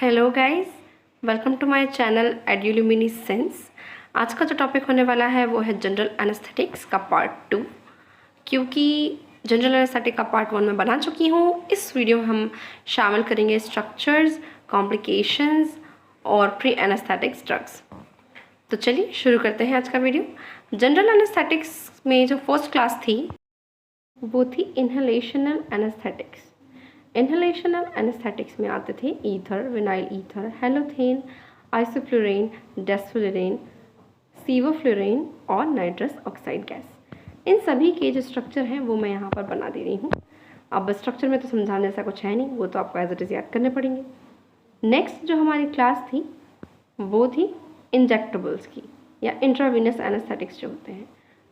Hello guys, welcome to my channel एड्यूल्यूमिनेसेंस। आज का जो टॉपिक होने वाला है वो है जनरल एनेस्थेटिक्स का पार्ट 2। क्योंकि जनरल एनेस्थेटिक का पार्ट 1 में बना चुकी हूँ, इस वीडियो में हम शामिल करेंगे स्ट्रक्चर्स, कॉम्प्लिकेशंस और प्री एनेस्थेटिक्स ड्रग्स। तो चलिए शुरू करते हैं आज का वीडियो। जनरल एनेस्थेटिक्स में जो फर्स्ट क्लास थी वो थी इनहेलेशनल एनेस्थेटिक्स। इनहेलेशनल एनेस्थेटिक्स में आते थे ether, vinyl ether, halothane, isoflurane, desflurane, sevoflurane और नाइट्रस ऑक्साइड गैस। इन सभी के जो स्ट्रक्चर हैं वो मैं यहाँ पर बना दे रही हूँ। अब स्ट्रक्चर में तो समझाने जैसा कुछ है नहीं, वो तो आपको एज इट इज़ याद करने पड़ेंगे। नेक्स्ट जो हमारी क्लास थी वो थी इंजेक्टेबल्स की या इंट्रावीनस एनेस्थेटिक्स जो होते हैं।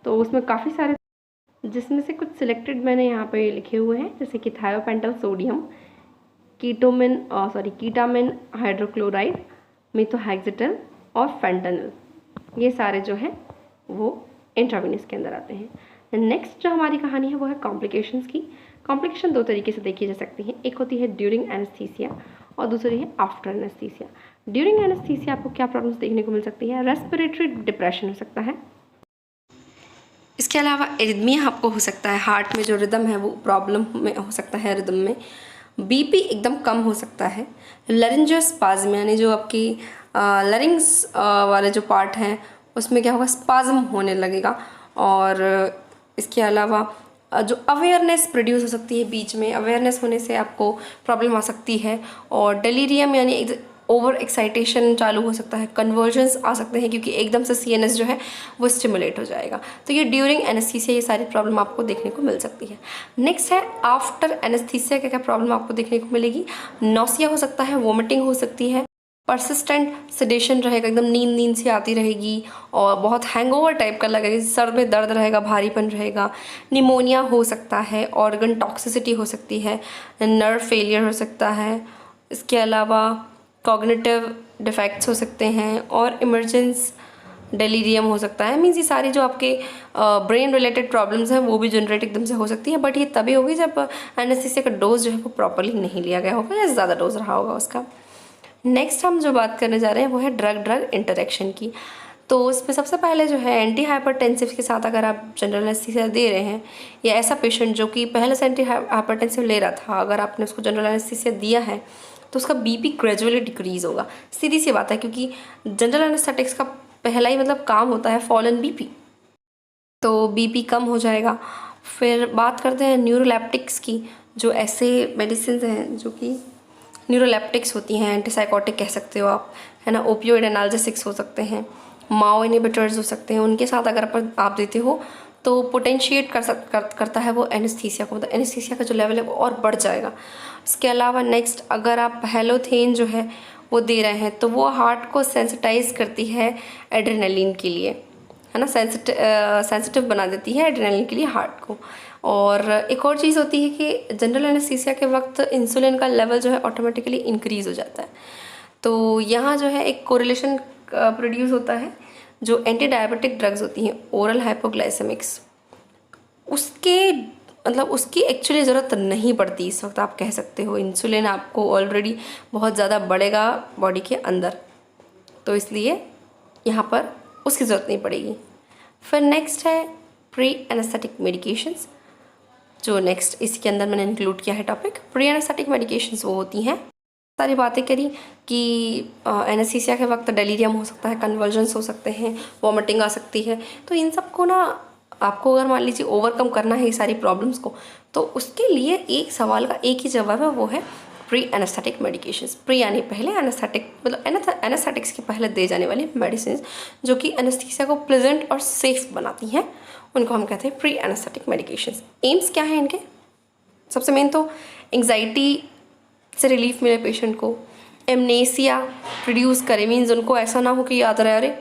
तो उसमें काफ़ी सारे, जिसमें से कुछ सिलेक्टेड मैंने यहाँ पे लिखे हुए हैं, जैसे कि थायोपेंटल सोडियम, कीटामिन हाइड्रोक्लोराइड, मिथोहेक्सेटल और फेंटानिल। ये सारे जो हैं वो इंट्रावीनस के अंदर आते हैं। नेक्स्ट जो हमारी कहानी है वो है कॉम्प्लिकेशंस की। कॉम्प्लिकेशन दो तरीके से देखी जा सकती हैं, एक होती है ड्यूरिंग एनेस्थीसिया और दूसरी है आफ्टर एनेस्थीसिया। ड्यूरिंग एनेस्थीसिया आपको क्या प्रॉब्लम्स देखने को मिल सकती है? रेस्पिरेटरी डिप्रेशन हो सकता है, इसके अलावा एरिथमिया आपको हो सकता है, हार्ट में जो रिदम है वो प्रॉब्लम में हो सकता है, रिदम में बीपी एकदम कम हो सकता है, लरिंजियोस्पाज्म यानी जो आपकी लरिंग्स वाले जो पार्ट हैं उसमें क्या होगा, स्पाज्म होने लगेगा। और इसके अलावा जो अवेयरनेस प्रोड्यूस हो सकती है, बीच में अवेयरनेस होने से आपको प्रॉब्लम आ सकती है। और डेलीरियम यानी ओवर एक्साइटेशन चालू हो सकता है, कन्वर्जन्स आ सकते हैं क्योंकि एकदम से सीएनएस जो है वो स्टिमुलेट हो जाएगा। तो ये ड्यूरिंग एनेस्थीसिया ये सारी प्रॉब्लम आपको देखने को मिल सकती है। नेक्स्ट है आफ्टर एनेस्थीसिया, क्या क्या प्रॉब्लम आपको देखने को मिलेगी? नौसिया हो सकता है, वोमिटिंग हो सकती है, परसिस्टेंट सेडेशन रहेगा, एकदम नींद नींद सी आती रहेगी और बहुत हैंगओवर टाइप का लगेगा, सर में दर्द रहेगा, भारीपन रहेगा, निमोनिया हो सकता है, ऑर्गन टॉक्सिसिटी हो सकती है, नर्व फेलियर हो सकता है, इसके अलावा कॉग्निटिव डिफेक्ट्स हो सकते हैं और इमरजेंस डेलीरियम हो सकता है। मीन्स ये सारी जो आपके ब्रेन रिलेटेड प्रॉब्लम्स हैं वो भी जनरेट एकदम से हो सकती है, बट ये तभी होगी जब एनेस्थीसिया का डोज जो है वो प्रॉपरली नहीं लिया गया होगा या ज़्यादा डोज रहा होगा उसका। नेक्स्ट हम जो बात करने जा रहे हैं वो है ड्रग ड्रग इंटरेक्शन की। तो उसमें सबसे पहले जो है एंटी हाइपरटेंसिव के साथ अगर आप जनरल एनेस्थीसिया दे रहे हैं, या ऐसा पेशेंट जो कि पहले से एंटी हाइपरटेंसिव ले रहा था, अगर आपने उसको जनरल एनेस्थीसिया दिया है तो उसका बीपी ग्रेजुअली डिक्रीज होगा। सीधी सी बात है, क्योंकि जनरल एनेस्थेटिक्स का पहला ही मतलब काम होता है फॉल इन बीपी, तो बीपी कम हो जाएगा। फिर बात करते हैं न्यूरोलेप्टिक्स की, जो ऐसे मेडिसिन हैं जो कि न्यूरोलेप्टिक्स होती हैं, एंटीसाइकोटिक कह सकते हो आप, है ना, ओपियोइड एनाल्जेसिक्स हो सकते हैं, माओ इनिबिटर्स हो सकते हैं। उनके साथ अगर आप देते हो तो पोटेंशिएट करता है वो एनेस्थीसिया को, मतलब एनेस्थीसिया का जो लेवल है वो और बढ़ जाएगा। इसके अलावा नेक्स्ट अगर आप हेलोथेन जो है वो दे रहे हैं तो वो हार्ट को सेंसिटाइज करती है एड्रेनलिन के लिए, है ना, सेंसिटिव बना देती है एड्रेनलिन के लिए हार्ट को। और एक और चीज़ होती है कि जनरल एनेस्थीसिया के वक्त इंसुलिन का लेवल जो है ऑटोमेटिकली इंक्रीज हो जाता है। तो यहाँ जो है एक कोरिलेशन प्रोड्यूस होता है, जो एंटी डायबिटिक ड्रग्स होती हैं ओरल हाइपोग्लाइसेमिक्स, उसके मतलब उसकी एक्चुअली ज़रूरत नहीं पड़ती इस वक्त, आप कह सकते हो। इंसुलिन आपको ऑलरेडी बहुत ज़्यादा बढ़ेगा बॉडी के अंदर, तो इसलिए यहाँ पर उसकी ज़रूरत नहीं पड़ेगी। फिर नेक्स्ट है प्री एनेस्थेटिक मेडिकेशंस, जो नेक्स्ट इसके अंदर मैंने इंक्लूड किया है टॉपिक। प्री एनेस्थेटिक मेडिकेशंस वो होती हैं, सारी बातें करी कि एनेस्थीसिया के वक्त डेलीरियम हो सकता है, कन्वर्जन्स हो सकते हैं, वॉमिटिंग आ सकती है। तो इन सब को ना आपको अगर मान लीजिए ओवरकम करना है ये सारी प्रॉब्लम्स को, तो उसके लिए एक सवाल का एक ही जवाब है, वो है प्री एनेस्थेटिक मेडिकेशंस। प्री यानी पहले, एनेस्थेटिक मतलब एनेस्थेटिक्स के पहले दे जाने वाली मेडिसिन जो कि एनेस्थीसिया को प्लेजेंट और सेफ बनाती हैं, उनको हम कहते हैं प्री एनेस्थेटिक मेडिकेशंस। एम्स क्या है इनके? सबसे मेन तो एंग्जाइटी से रिलीफ मिले पेशेंट को, एमनेसिया प्रोड्यूस करे, मीन्स उनको ऐसा ना हो कि याद रहे अरे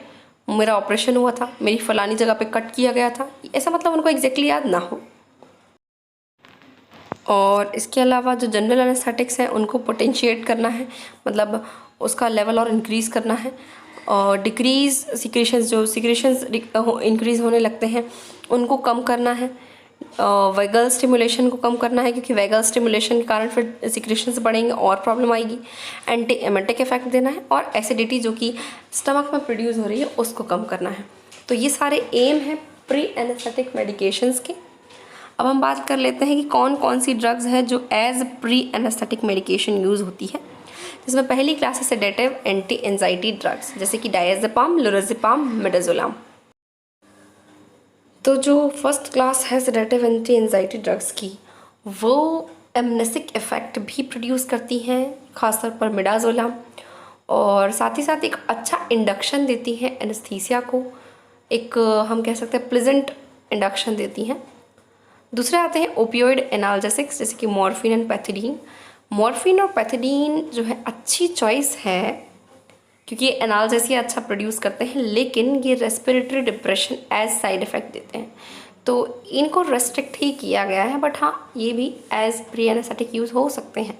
मेरा ऑपरेशन हुआ था, मेरी फलानी जगह पे कट किया गया था, ऐसा मतलब उनको एग्जैक्टली याद ना हो। और इसके अलावा जो जनरल एनेस्थेटिक्स है उनको पोटेंशिएट करना है, मतलब उसका लेवल और इंक्रीज़ करना है। और डिक्रीज सिक्रेशंस, जो सिक्रेशंस इंक्रीज़ होने लगते हैं उनको कम करना है। वेगल स्टिमुलेशन को कम करना है, क्योंकि वेगल स्टिमुलेशन के कारण फिर सिक्रेशंस बढ़ेंगे और प्रॉब्लम आएगी। एंटी एमेटिक इफेक्ट देना है और एसिडिटी जो कि स्टमक में प्रोड्यूस हो रही है उसको कम करना है। तो ये सारे एम हैं प्री एनेस्थेटिक मेडिकेशंस के। अब हम बात कर लेते हैं कि कौन कौन सी ड्रग्स है जो as pre anaesthetic medication use होती है, जिसमें पहली क्लास है सेडेटिव एंटी एंजाइटी ड्रग्स, जैसे कि डायज़ेपाम, लोराज़ेपाम, मिडाज़ोलाम। तो जो फर्स्ट क्लास है सेडेटिव एंटी एंजाइटी ड्रग्स की, वो एमनेसिक इफ़ेक्ट भी प्रोड्यूस करती हैं, खासतौर पर मिडाज़ोलाम, और साथ ही साथ एक अच्छा इंडक्शन देती हैं एनेस्थीसिया को, एक हम कह सकते हैं प्लेजेंट इंडक्शन देती हैं। दूसरे आते हैं ओपियोइड एनाल्जेसिक्स, जैसे कि मॉर्फिन एंड पैथिडीन। मॉर्फिन और पैथिडीन जो है अच्छी चॉइस है, क्योंकि ये एनाल्जेसिया अच्छा प्रोड्यूस करते हैं, लेकिन ये respiratory depression as side effect देते हैं, तो इनको रेस्ट्रिक्ट ही किया गया है, बट हाँ ये भी एज प्री एनेस्थेटिक यूज़ हो सकते हैं।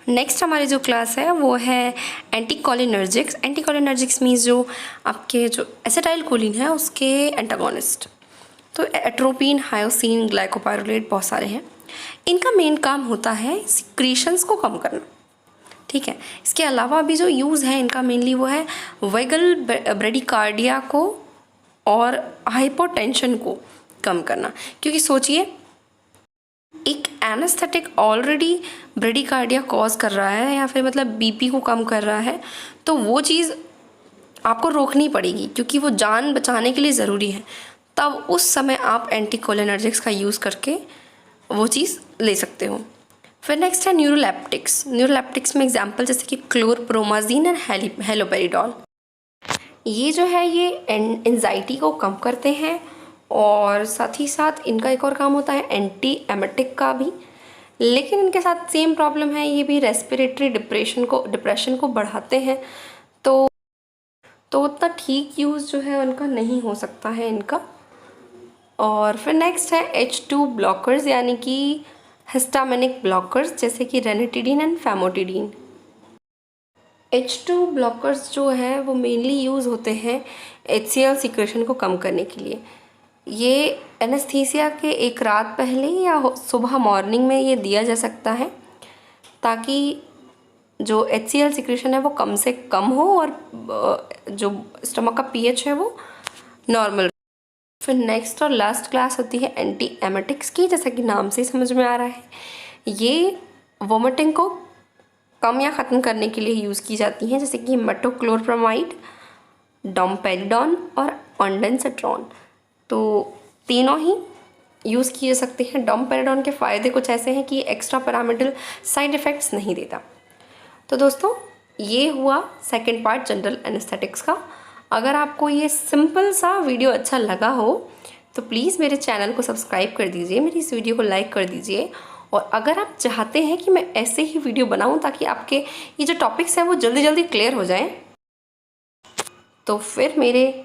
नेक्स्ट हमारी जो क्लास है वो है एंटीकोलिनर्जिक्स। एंटीकोलिनर्जिक्स मीन्स जो आपके जो एसिटाइल कोलिन है उसके एंटागोनिस्ट। तो एट्रोपिन, हायोसिन, ग्लाइकोपाइरोलेट बहुत सारे हैं। इनका मेन काम होता है सिक्रीशंस को कम करना, ठीक है। इसके अलावा भी जो यूज़ है इनका मेनली वो है वेगल ब्रेडिकार्डिया को और हाइपोटेंशन को कम करना, क्योंकि सोचिए एक एनेस्थेटिक ऑलरेडी ब्रेडिकार्डिया कॉज कर रहा है या फिर मतलब बीपी को कम कर रहा है, तो वो चीज़ आपको रोकनी पड़ेगी, क्योंकि वो जान बचाने के लिए ज़रूरी है। तब उस समय आप एंटीकोलिनर्जिक्स का यूज़ करके वो चीज़ ले सकते हो। फिर नेक्स्ट है न्यूरोलेप्टिक्स। न्यूरोलेप्टिक्स में एग्जांपल जैसे कि क्लोरप्रोमाजीन एंड हेलोपेरिडॉल। ये जो है ये एंजाइटी को कम करते हैं, और साथ ही साथ इनका एक और काम होता है एंटी एमेटिक का भी, लेकिन इनके साथ सेम प्रॉब्लम है, ये भी रेस्पिरेटरी डिप्रेशन को बढ़ाते हैं, तो उतना ठीक यूज़ जो है उनका नहीं हो सकता है इनका। और फिर नेक्स्ट है H2 ब्लॉकर्स, यानी कि हिस्टामिनिक ब्लॉकर्स, जैसे कि रेनिटिडीन एंड फैमोटिडीन। H2 ब्लॉकर्स जो है वो मेनली यूज़ होते हैं HCl सिक्रेशन को कम करने के लिए। ये एनेस्थीसिया के एक रात पहले या सुबह मॉर्निंग में ये दिया जा सकता है, ताकि जो HCl सिक्रेशन है वो कम से कम हो और जो स्टमक का pH है वो नॉर्मल। फिर नेक्स्ट और लास्ट क्लास होती है एंटी एमेटिक्स की, जैसा कि नाम से समझ में आ रहा है, ये वोमिटिंग को कम या ख़त्म करने के लिए यूज़ की जाती हैं, जैसे कि मेटोक्लोप्रामाइड, डोमपेरिडॉन और ऑन्डेंसेट्रॉन। तो तीनों ही यूज़ किए जा सकते हैं। डोमपेरिडॉन के फ़ायदे कुछ ऐसे हैं कि एक्स्ट्रा पैरामिडल साइड इफ़ेक्ट्स नहीं देता। तो दोस्तों ये हुआ सेकेंड पार्ट जनरल एनेस्थेटिक्स का। अगर आपको ये सिंपल सा वीडियो अच्छा लगा हो तो प्लीज़ मेरे चैनल को सब्सक्राइब कर दीजिए, मेरी इस वीडियो को लाइक कर दीजिए, और अगर आप चाहते हैं कि मैं ऐसे ही वीडियो बनाऊं ताकि आपके ये जो टॉपिक्स हैं वो जल्दी जल्दी क्लियर हो जाएं, तो फिर मेरे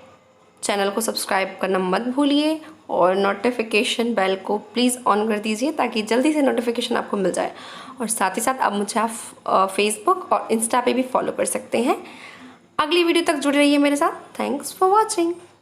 चैनल को सब्सक्राइब करना मत भूलिए और नोटिफिकेशन बेल को प्लीज़ ऑन कर दीजिए ताकि जल्दी से नोटिफिकेशन आपको मिल जाए। और साथ ही साथ आप मुझे फेसबुक और इंस्टा पे भी फॉलो कर सकते हैं। अगली वीडियो तक जुड़े रहिए मेरे साथ। Thanks for watching.